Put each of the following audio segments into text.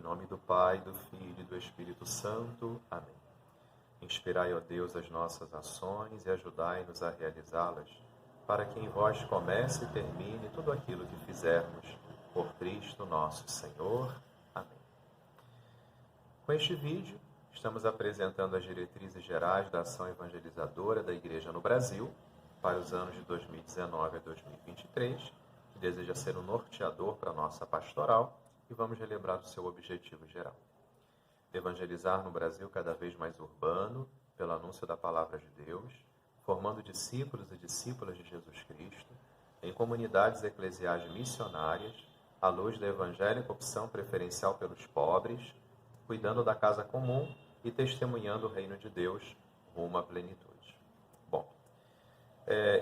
nome do Pai, do Filho e do Espírito Santo. Amém. Inspirai, ó Deus, as nossas ações e ajudai-nos a realizá-las, para que em vós comece e termine tudo aquilo que fizermos. Por Cristo nosso Senhor. Amém. Com este vídeo, estamos apresentando as diretrizes gerais da ação evangelizadora da Igreja no Brasil para os anos de 2019 a 2023, que deseja ser um norteador para a nossa pastoral, e vamos relembrar o seu objetivo geral. Evangelizar no Brasil cada vez mais urbano, pelo anúncio da Palavra de Deus, formando discípulos e discípulas de Jesus Cristo, em comunidades eclesiais missionárias, à luz da evangélica opção preferencial pelos pobres, cuidando da casa comum e testemunhando o reino de Deus rumo à plenitude. Bom,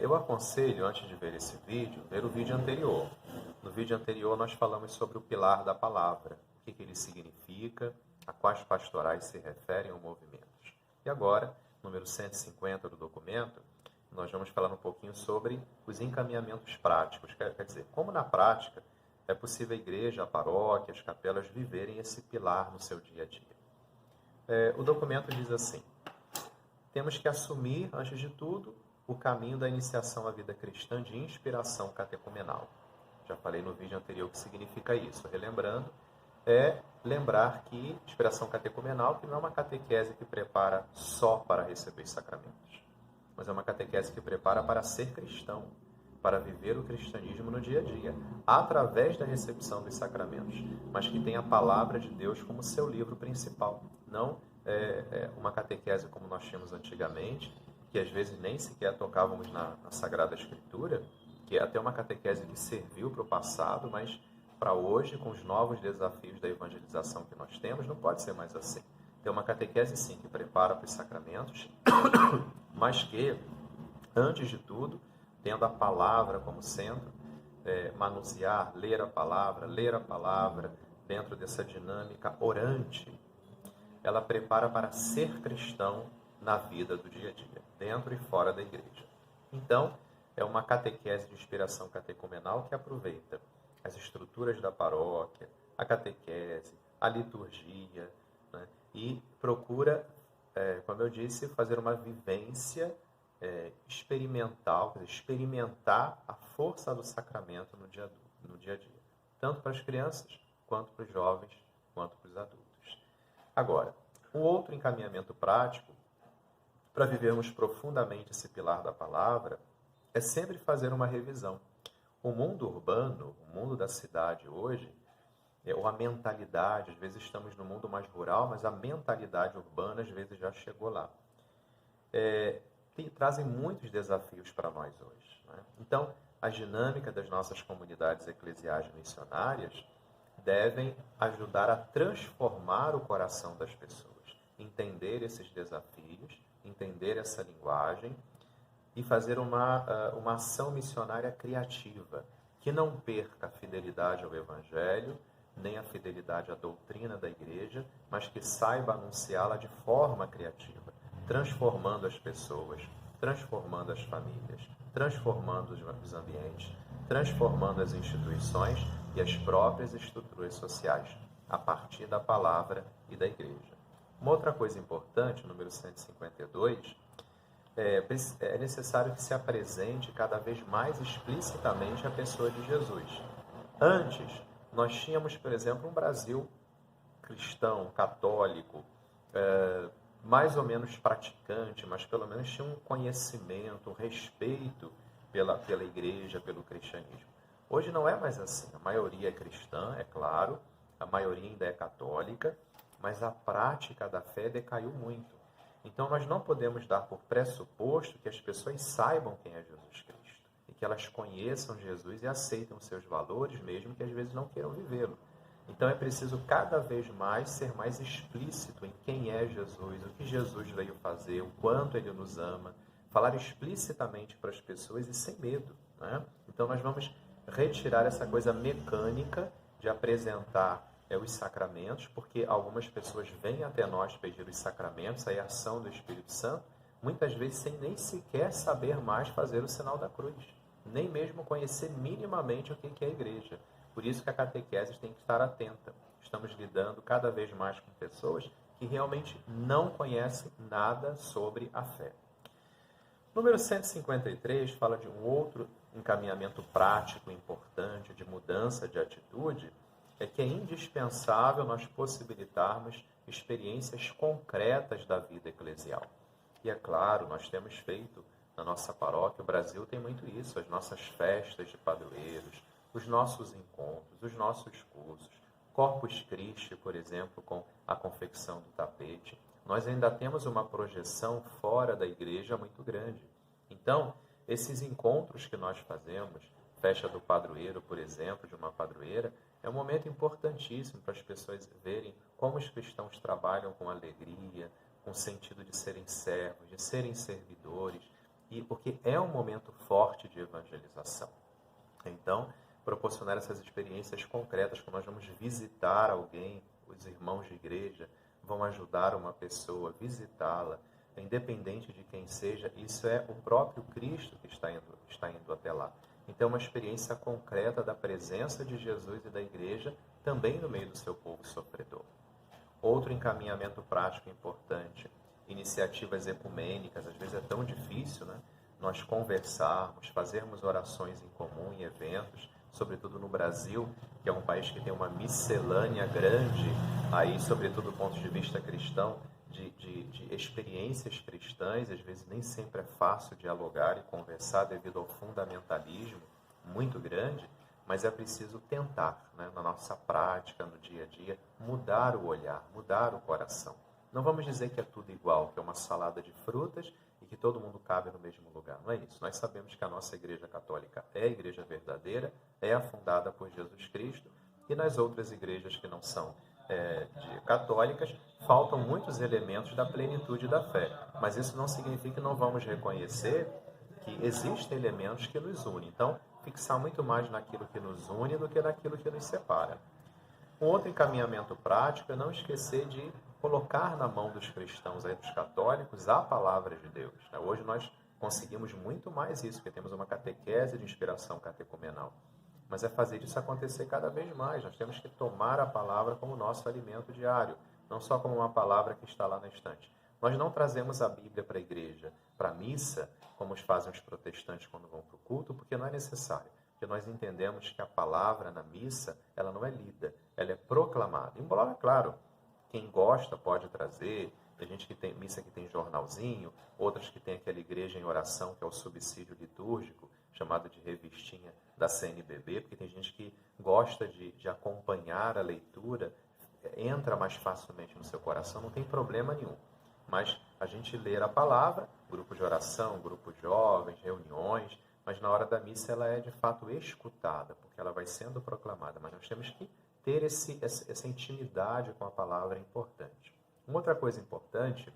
eu aconselho, antes de ver esse vídeo, ver o vídeo anterior. No vídeo anterior nós falamos sobre o pilar da palavra, o que ele significa, a quais pastorais se referem ou movimentos. E agora, número 150 do documento, nós vamos falar um pouquinho sobre os encaminhamentos práticos, quer dizer, como na prática é possível a igreja, a paróquia, as capelas viverem esse pilar no seu dia a dia. O documento diz assim: temos que assumir, antes de tudo, o caminho da iniciação à vida cristã de inspiração catecumenal. Já falei no vídeo anterior o que significa isso. Relembrando, é lembrar que inspiração catecumenal que não é uma catequese que prepara só para receber os sacramentos, mas é uma catequese que prepara para ser cristão, para viver o cristianismo no dia a dia, através da recepção dos sacramentos, mas que tem a palavra de Deus como seu livro principal. Não uma catequese como nós tínhamos antigamente, que às vezes nem sequer tocávamos na Sagrada Escritura, que é até uma catequese que serviu para o passado, mas para hoje, com os novos desafios da evangelização que nós temos, não pode ser mais assim. Tem uma catequese, sim, que prepara para os sacramentos, mas que, antes de tudo, tendo a palavra como centro, manusear, ler a palavra dentro dessa dinâmica orante, ela prepara para ser cristão na vida do dia a dia, dentro e fora da igreja. Então, é uma catequese de inspiração catecumenal que aproveita as estruturas da paróquia, a catequese, a liturgia, né? E procura, como eu disse, fazer uma vivência experimental, quer dizer, experimentar a força do sacramento no dia a dia, tanto para as crianças, quanto para os jovens, quanto para os adultos. Agora, um outro encaminhamento prático, para vivermos profundamente esse pilar da palavra, é sempre fazer uma revisão. O mundo urbano, o mundo da cidade hoje, ou a mentalidade, às vezes estamos no mundo mais rural, mas a mentalidade urbana às vezes já chegou lá. Trazem muitos desafios para nós hoje, né? Então, a dinâmica das nossas comunidades eclesiais missionárias devem ajudar a transformar o coração das pessoas, entender esses desafios, entender essa linguagem e fazer uma ação missionária criativa, que não perca a fidelidade ao Evangelho, nem a fidelidade à doutrina da Igreja, mas que saiba anunciá-la de forma criativa, transformando as pessoas, transformando as famílias, transformando os ambientes, transformando as instituições e as próprias estruturas sociais, a partir da palavra e da Igreja. Uma outra coisa importante, número 152, é necessário que se apresente cada vez mais explicitamente a pessoa de Jesus. Antes, nós tínhamos, por exemplo, um Brasil cristão, católico, mais ou menos praticante, mas pelo menos tinha um conhecimento, um respeito pela igreja, pelo cristianismo. Hoje não é mais assim. A maioria é cristã, é claro, a maioria ainda é católica, mas a prática da fé decaiu muito. Então, nós não podemos dar por pressuposto que as pessoas saibam quem é Jesus Cristo e que elas conheçam Jesus e aceitem os seus valores, mesmo que às vezes não queiram vivê-lo. Então, é preciso cada vez mais ser mais explícito em quem é Jesus, o que Jesus veio fazer, o quanto Ele nos ama, falar explicitamente para as pessoas e sem medo, né? Então, nós vamos retirar essa coisa mecânica de apresentar os sacramentos, porque algumas pessoas vêm até nós pedir os sacramentos, a ação do Espírito Santo, muitas vezes sem nem sequer saber mais fazer o sinal da cruz, nem mesmo conhecer minimamente o que é a igreja. Por isso que a catequese tem que estar atenta, estamos lidando cada vez mais com pessoas que realmente não conhecem nada sobre a fé. Número 153 fala de um outro encaminhamento prático importante de mudança de atitude, é que é indispensável nós possibilitarmos experiências concretas da vida eclesial. E é claro, nós temos feito na nossa paróquia, o Brasil tem muito isso, as nossas festas de padroeiros, os nossos encontros, os nossos cursos, Corpus Christi, por exemplo, com a confecção do tapete. Nós ainda temos uma projeção fora da igreja muito grande. Então, esses encontros que nós fazemos, festa do padroeiro, por exemplo, de uma padroeira, é um momento importantíssimo para as pessoas verem como os cristãos trabalham com alegria, com o sentido de serem servos, de serem servidores, e porque é um momento forte de evangelização. Então, proporcionar essas experiências concretas, quando nós vamos visitar alguém, os irmãos de igreja vão ajudar uma pessoa, visitá-la, independente de quem seja, isso é o próprio Cristo que está indo até lá. Então, uma experiência concreta da presença de Jesus e da igreja também no meio do seu povo sofredor. Outro encaminhamento prático importante, iniciativas ecumênicas. Às vezes é tão difícil, né? Nós conversarmos, fazermos orações em comum em eventos, sobretudo no Brasil, que é um país que tem uma miscelânea grande, aí, sobretudo do ponto de vista cristão, de experiências cristãs. Às vezes nem sempre é fácil dialogar e conversar devido ao fundamentalismo muito grande, mas é preciso tentar, né, na nossa prática, no dia a dia, mudar o olhar, mudar o coração. Não vamos dizer que é tudo igual, que é uma salada de frutas e que todo mundo cabe no mesmo lugar. Não é isso. Nós sabemos que a nossa Igreja Católica é a igreja verdadeira, é a fundada por Jesus Cristo, e nas outras igrejas que não são católicas, faltam muitos elementos da plenitude da fé. Mas isso não significa que não vamos reconhecer que existem elementos que nos unem. Então, fixar muito mais naquilo que nos une do que naquilo que nos separa. Um outro encaminhamento prático é não esquecer de colocar na mão dos cristãos, aí, dos católicos, a palavra de Deus. Hoje nós conseguimos muito mais isso, porque temos uma catequese de inspiração catecumenal. Mas é fazer isso acontecer cada vez mais. Nós temos que tomar a palavra como nosso alimento diário, não só como uma palavra que está lá na estante. Nós não trazemos a Bíblia para a igreja, para a missa, como fazem os protestantes quando vão para o culto, porque não é necessário. Porque nós entendemos que a palavra na missa, ela não é lida, ela é proclamada. Embora, claro, quem gosta pode trazer. Tem gente que tem missa que tem jornalzinho, outras que tem aquela igreja em oração, que é o subsídio litúrgico, chamado de revistinha da CNBB, porque tem gente que gosta de acompanhar a leitura, entra mais facilmente no seu coração, não tem problema nenhum. Mas a gente ler a palavra, grupo de oração, grupo de jovens, reuniões, mas na hora da missa ela é de fato escutada, porque ela vai sendo proclamada. Mas nós temos que ter essa intimidade com a palavra importante. Uma outra coisa importante,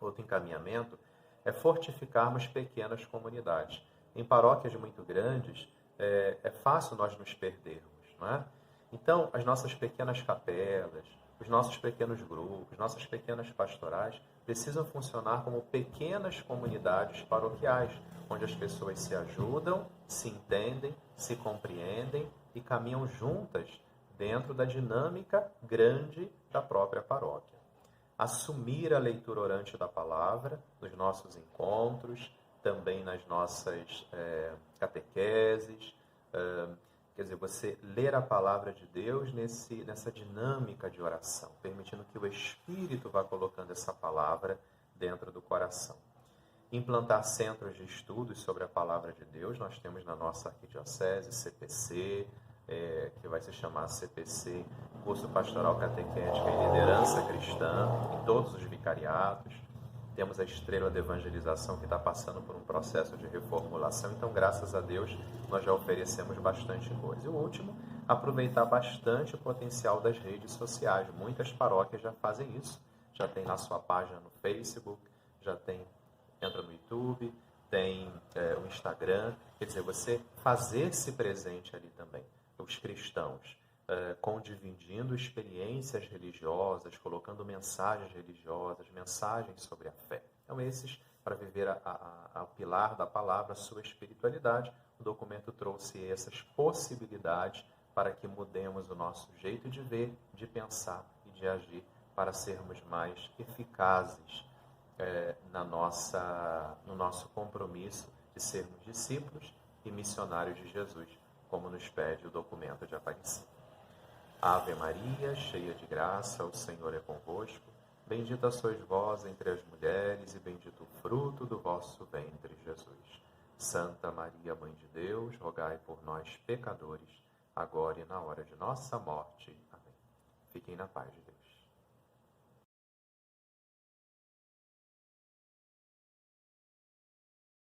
outro encaminhamento, é fortificarmos pequenas comunidades. Em paróquias muito grandes, é fácil nós nos perdermos, não é? Então, as nossas pequenas capelas, os nossos pequenos grupos, nossas pequenas pastorais precisam funcionar como pequenas comunidades paroquiais, onde as pessoas se ajudam, se entendem, se compreendem e caminham juntas dentro da dinâmica grande da própria paróquia. Assumir a leitura orante da palavra nos nossos encontros, também nas nossas catequeses, quer dizer, você ler a palavra de Deus nessa dinâmica de oração, permitindo que o Espírito vá colocando essa palavra dentro do coração. Implantar centros de estudos sobre a palavra de Deus. Nós temos na nossa arquidiocese, CPC, que vai se chamar CPC, Curso Pastoral Catequética e Liderança Cristã, em todos os vicariatos. Temos a Estrela de Evangelização, que está passando por um processo de reformulação. Então, graças a Deus, nós já oferecemos bastante coisa. E o último, aproveitar bastante o potencial das redes sociais. Muitas paróquias já fazem isso. Já tem na sua página no Facebook, entra no YouTube, tem o Instagram. Quer dizer, você fazer-se presente ali também. Os cristãos condividindo experiências religiosas, colocando mensagens religiosas, mensagens sobre a fé. Então, esses, para viver a pilar da palavra, a sua espiritualidade, o documento trouxe essas possibilidades para que mudemos o nosso jeito de ver, de pensar e de agir, para sermos mais eficazes no nosso compromisso de sermos discípulos e missionários de Jesus, como nos pede o documento de Aparecida. Ave Maria, cheia de graça, o Senhor é convosco. Bendita sois vós entre as mulheres e bendito o fruto do vosso ventre, Jesus. Santa Maria, Mãe de Deus, rogai por nós, pecadores, agora e na hora de nossa morte. Amém. Fiquem na paz de Deus.